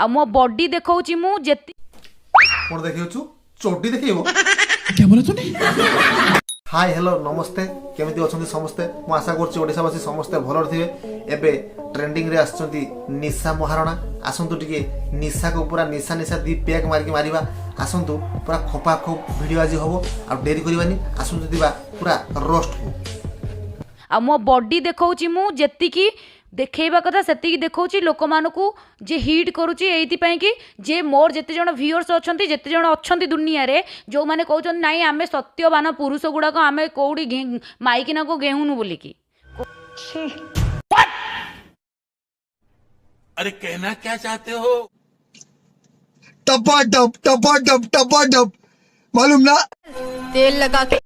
आ मो बॉडी देखौची मु जेति कौन देखियो चोटी देखियो क्या बोला तूने? हाय हेलो नमस्ते केमिति अछंती समस्ते मु आशा करछि ओडिसावासी समस्ते भलर थिबे एबे ट्रेंडिंग रे आछंती निशा महाराणा आसंतु टिके निशा को पूरा निशा निशा दी पैक मार के मारिबा आसंतु पूरा खोपा खोप वीडियो आज होबो आ देरी करबानी आसंतु दिबा पूरा रोस्ट हो आ मो बॉडी देखौची मु जेति की देखैबा कथा सेति देखौची लोक मानकू जे हिट करूची एइति पई कि जे मोर जेते जण व्यूअर्स अछंती जेते जण अछंती दुनिया रे जो माने कहउछन नाही आमे सत्यवान पुरुष गुडा को आमे कोउडी माइकिना को गेहुनु बोली की अरे कहना क्या चाहते हो? टपा टप मालूम ना तेल लगा के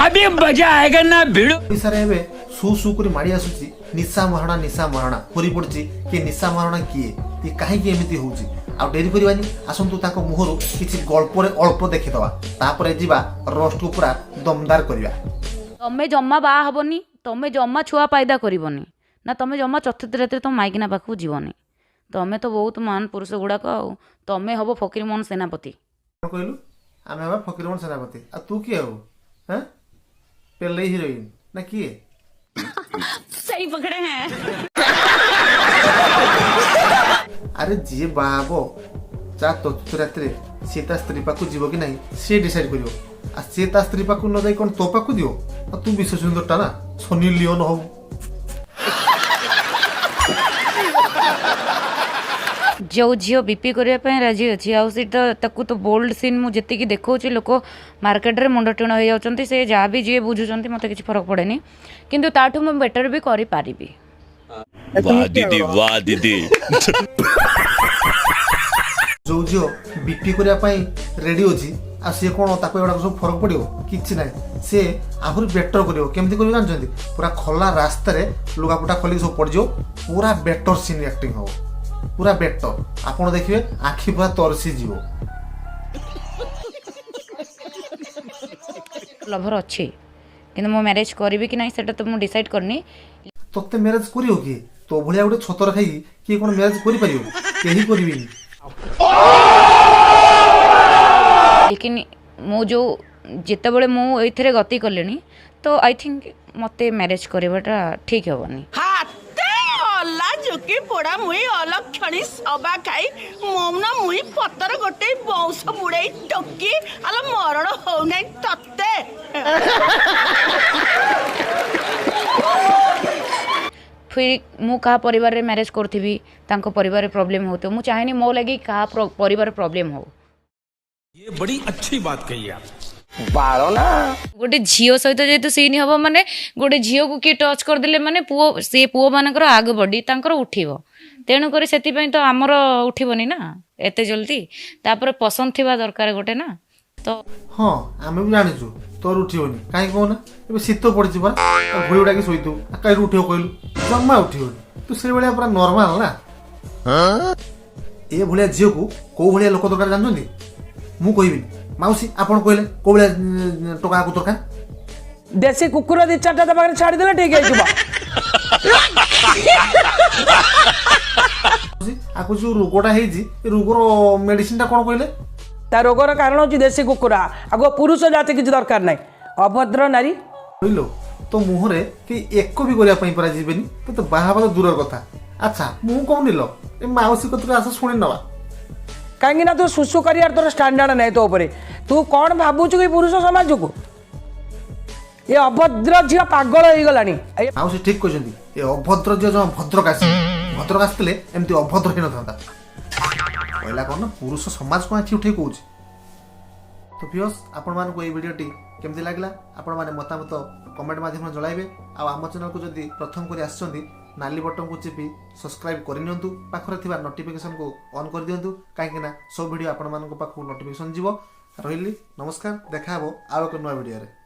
अभी मजा आएगा ना भिड़ो ओडिसा रे एबे सु सु करी माडी आसुची निशा महाराणा होरी पड़ची कि निशा महाराणा किए ये काहे कि एमिति होउची आ देरी करबानी आसंतु ताको मुहरु किछि गल्प रे अल्प देखि दवा तापरे जीवा रोस्ट को पूरा दमदार करिया तमे जम्मा बा हबनी तमे जम्मा छुआ पैदा करिवनी ना तमे जम्मा चतुर्थ रात्रि तुम माइकिना पाखु जीवनी तमे तो बहुत महान पुरुष गुड़ाक तमे हब फकीरमोहन सेनापति कहलु आमे हबा फकीरमोहन सेनापति आ तू किए हो हैं पेले हीरोइन ना किए सही पकड़े हैं। अरे जी बाबो जा चतुर्थ रात्रि से ता स्त्री पाखु जीव कि नहीं से डिसाइड करियो आ से ता स्त्री पाखु न जाई कोन तो पाखु दियो आ तू विश्व सुंदरटा ना सनी लियोन हो जो झील बीपी करने राजी अच्छी आउ तो बोल्ड सीन मुझे देखा लोक मार्केट रे मुंड टिण हो जाती से जहाँ भी जी बुझुंट मत किसी फरक पड़ेनि किंतु ताठू मुझे बेटर भी करी पारिबी। वाह दीदी जो झील बीपी करने रेडी अच्छी आ सी कौन ताको एगुड़ा सब फरक पड़ो कि ना सी आहरी बेटर कर केमती कर जानते पूरा खोला रास्ता रे लुगापुटा खोलिक सब पड़ो पूरा बेटर सीन एक्टिंग हो पूरा बेटर आपन देखिए आखि पूरा तरसी जीव लभर अच्छी कि मो मैरिज करी कि ना सेटा तो मु डिसाइड करनी तोते मैरिज करियो कि तो भलिया गोटे छतर खाई कि कोन मैरिज करि परियो केही करिबिनी लेकिन मो जो जिते बड़े मु एथरे गति कलेनी तो आई थिंक मते मैरिज करवाटा ठीक हेबनी झुकी पोड़ा मुई अलक्षणी सबा खाई ममना मुई पतर गोटे बौंश बुड़ाई टोकी आलो मरण हो नहीं तत्ते फिर मु कहा परिवार रे मैरिज करथिबी तांको परिवार रे प्रॉब्लम होतो मु चाहेनी मो लगी कहा परिवार प्रॉब्लम हो। ये बड़ी अच्छी बात कही आप गोटे झील सहित जेहेतु सीन हम माने गोटे झील को किए टच करदे माने पुओ से पुओ मानकर आग बड़ी तांकर उठिबो तेणुक से तो आमर उठबनी ना एते जल्दी तापर पसंद थिबा दरकार गोटे ना तो हाँ आमे भी जानिछु तोर उठिबनी काहे कोना एबे शीत पड़छि बा घोड़ी उडा के सोइतु काहे उठियो कहलु जम्मा उठिबनी तू से बेले पूरा नॉर्मल ना हां ए भलिया झील को भलिया लोक दरकार जानछन्ती मु कहबिनी माउसी आपन कहले को भलिया टोका को दरकार देसी कुकुर दी चारटा दबा के छाड़ी देले ठीक है जुबा आकु जो रोगटा हेजी ए रोगर मेडिसिन ता कोन कहले ता रोगर कारण होची देसी कुकुरा आगो पुरुष जाति किछ दरकार नाही अभद्र नारी कहिलो तो मुहरे कि एक भी करिया पई परा जीवेनी तो बाहा बाहा दूर कथा अच्छा मु कोन निलो ए माउसी कतरा आसा सुनि नवा काहेकि ना तू सुसु करियार तोर स्टैंडर्ड नाही तो ऊपर तू कौन भाबुछु कि पुरुष समाज को ये अभद्र झिया पागल हो गलानी माउसी ठीक कहजंती ए अभद्र झिया जो भद्रकाश तले एमती अभद्र हिन थांता पहिला कोन पुरुष समाज को आखि उठे कहूछ तो पियस आपण मान को ए वीडियोटी केमती लागला आपण माने मतामत कमेंट माध्यम जणाइबे आ हम चैनल को जदी प्रथम करी आछंती नाली बटन को चिपी सब्सक्राइब करनियंतु पाखरे थिबा नोटिफिकेशन को ऑन कर दियंतु काहेकि ना सब वीडियो आपण मान को पाखु नोटिफिकेशन जीवो रहिली नमस्कार देखा हबो आरो को नया वीडियो रे।